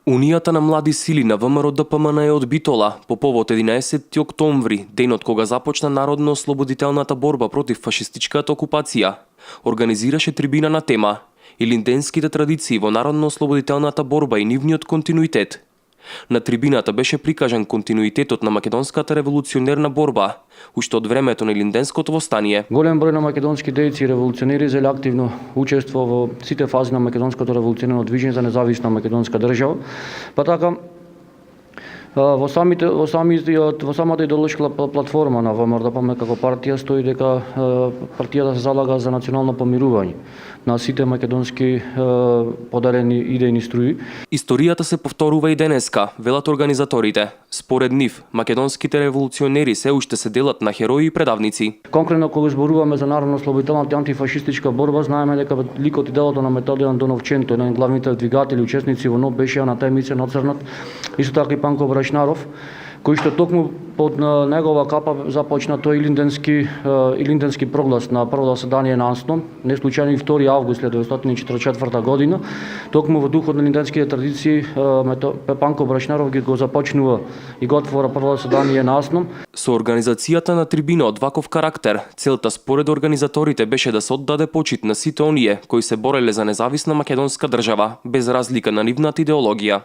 Унијата на млади сили на ВМРО-ДПМН од Битола по повод 11 октомври, денот кога започна народно-ослободителната борба против фашистичката окупација, организираше трибина на тема Илинденските традиции во народно-ослободителната борба и нивниот континуитет. На трибината беше прикажан континуитетот на македонската револуционерна борба, уште од времето на Илинденското востание. Голем број на македонски дејци и револуционери зеле активно учество во сите фази на македонското револуционерно движење за независна македонска држава. Па така во самата идеолошка платформа на ВМРО-ДПМН како партија стои дека партијата се залага за национално помирување на сите македонски поделени идејни струи. Историјата се повторува и денеска, велат организаторите. Според нив, македонските револуционери се уште се делат на херои и предавници. Конкретно кога зборуваме за народно-ослободителната и антифашистичка борба, знаеме дека ликот и делото на Методијан Доновченто, еден од главните двигатели учесници во НОБ, беше на таа емисија нацрнат, исто така и Панко Брашнаров, кој што токму под негова капа започна тој илинденски проглас на прво заседание на АНСНО, не случајно и 2 август 1944 година. Токму во духот на илинденските традиции Панко Брашнаров ги го започнува и го отвора прво заседание на АНСНО. Со организацијата на трибина од ваков карактер, целта според организаторите беше да се оддаде почит на сите оние кои се бореле за независна македонска држава, без разлика на нивната идеологија.